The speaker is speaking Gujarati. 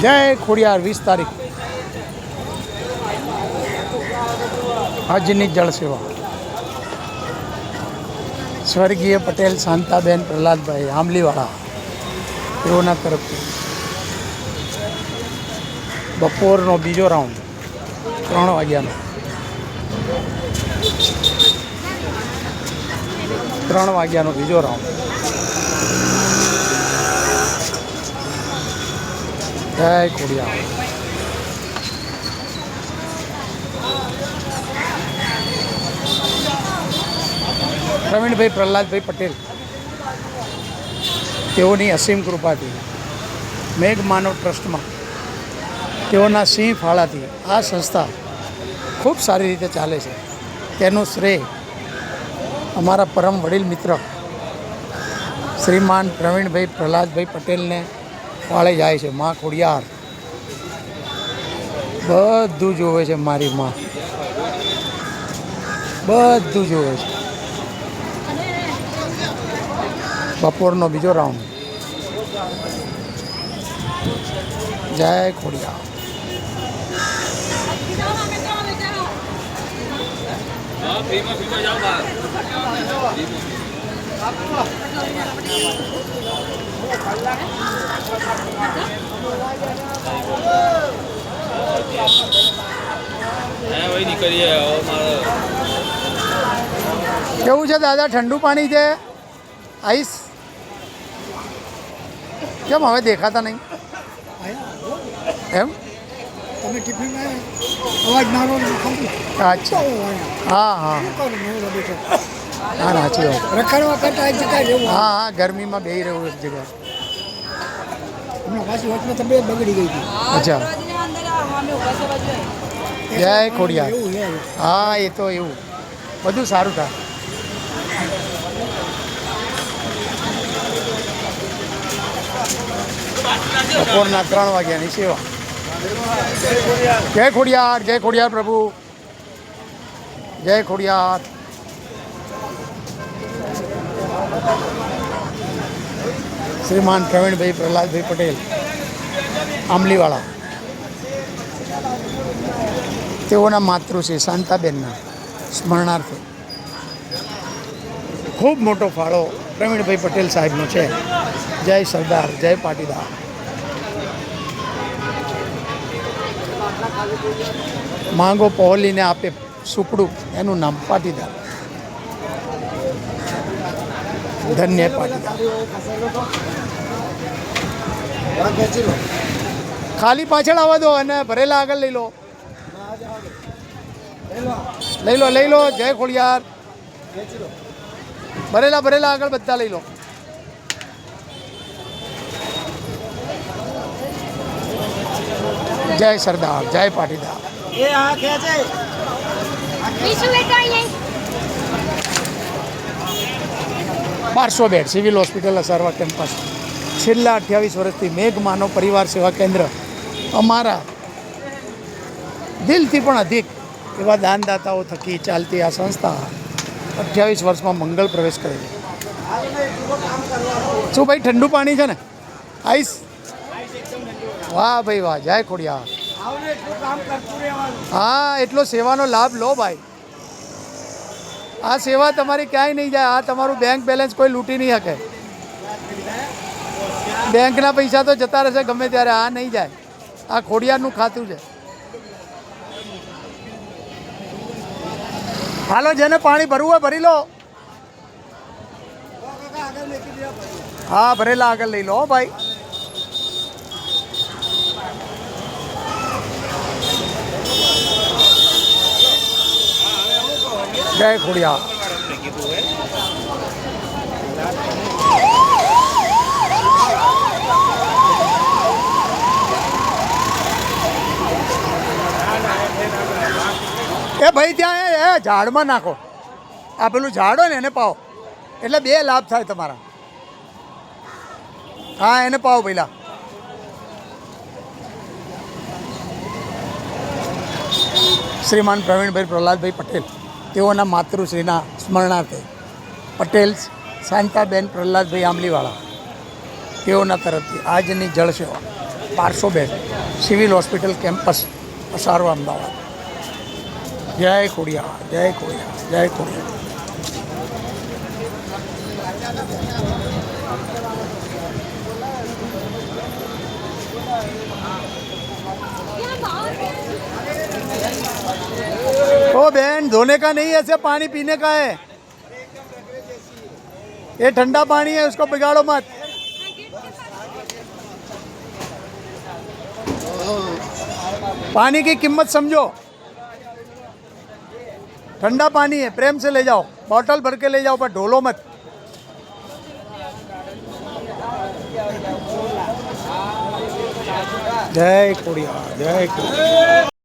જય ખોડિયાર 20 તારીખ આજની જળ સેવા સ્વર્ગીય પટેલ શાંતાબેન પ્રહલાદભાઈ આંબલીવાળા તેઓના તરફથી બપોરનો બીજો રાઉન્ડ 3 વાગ્યાનો 3 વાગ્યાનો બીજો રાઉન્ડ. જય ખોડિયાર. પ્રવીણભાઈ પ્રહલાદભાઈ પટેલ તેઓની અસીમ કૃપાથી મેઘ માનવ ટ્રસ્ટમાં તેઓના સિંહ ફાળાથી આ સંસ્થા ખૂબ સારી રીતે ચાલે છે. તેનું શ્રેય અમારા પરમ વડીલ મિત્ર શ્રીમાન પ્રવીણભાઈ પ્રહલાદભાઈ પટેલને ફાળે જાય છે. માં ખોડિયાર બધું જોવે છે, મારી માં બધું જોવે છે. બપોરનો બીજો રાઉન્ડ. જય ખોડિયાર. કેવું છે દાદા? ઠંડુ પાણી છે? આઈસ કેમ હવે દેખાતા નહીં એમ? તમે ટિફિનમાં અવાજ મારો. અચ્છા, હા હા હા, સાચી વાત. રખડવા કરતા એક જગ્યાએ રહેવું. હા હા, ગરમીમાં બેહી રહ્યું એક જગ્યાએ. હમણાં પાછી વચમાં તબિયત બગડી ગઈ હતી. અચ્છા. જય ખોડિયાર. એવું છે. હા, એ તો એવું બધું સારું થાય. બપોરના 3 વાગ્યાની સેવા. જય ખોડિયાર. જય ખોડિયાર પ્રભુ. જય ખોડિયાર. શ્રીમાન પ્રવીણભાઈ પ્રહલાદભાઈ પટેલ આંબલીવાળા તેઓના માતૃશ્રી શાંતાબેનના સ્મરણાર્થે ખૂબ મોટો ફાળો પ્રવીણભાઈ પટેલ સાહેબનો છે. જય સરદાર, જય પાટીદાર. માંગો પહોલીને આપે સુપડું, એનું નામ પાટીદાર. ધન્ય પાટીદાર. ખાલી પાછળ આવવા દો અને ભરેલા આગળ લઈ લો. લઈ લો, લઈ લો. જય ખોડિયાર. ભરેલા ભરેલા આગળ બધા લઈ લો. જય સરદાર, જય Patidar. 1200 bed civil hospital Asarwa campus. છેલ્લા 28 વર્ષથી મેઘ માનવ પરિવાર સેવા કેન્દ્ર અમારા દિલથી પણ અધિક એવા દાનદાતાઓ થકી ચાલતી આ સંસ્થા 28 વર્ષમાં મંગળ પ્રવેશ કરે છે. શું ભાઈ, ઠંડુ પાણી છે ને? આઈસ? વાહ ભાઈ વાહ. જય ખોડિયાર. હા, એટલો સેવાનો લાભ લો ભાઈ. આ સેવા તમારી ક્યાંય નહીં જાય. આ તમારું બેંક બેલેન્સ કોઈ લૂંટી નહીં શકે. બેંકના પૈસા તો જતા રહેશે ગમે ત્યારે, આ નહીં જાય. આ ખોડિયારનું ખાતું છે. હાલો, જેને પાણી ભરવું હોય ભરી લો. હા, ભરેલા આગળ લઈ લો ભાઈ. જય ખોડિયાર. એ ભાઈ ત્યાં એ ઝાડમાં નાખો. આ પેલું ઝાડ હોય ને એને પાવો, એટલે 2 લાભ થાય તમારા. હા, એને પાવો પહેલાં. શ્રીમાન પ્રવીણભાઈ પ્રહલાદભાઈ પટેલ તેઓના માતૃશ્રીના સ્મરણાર્થે પટેલ શાંતાબેન પ્રહલાદભાઈ આંબલીવાળા તેઓના તરફથી આજની જળ સેવા Parshvaben civil hospital campus Asarwa Ahmedabad. જય ખોડિયાર, જય ખોડિયાર, જય ખોડિયાર. ओ बहन, धोने का नहीं है, ऐसे पानी पीने का है. ये ठंडा पानी है, उसको बिगाड़ो मत. पानी की कीमत समझो. ठंडा पानी है, प्रेम से ले जाओ, बॉटल भर के ले जाओ, पर ढोलो मत. जय खोड़िया, जय खोड़िया.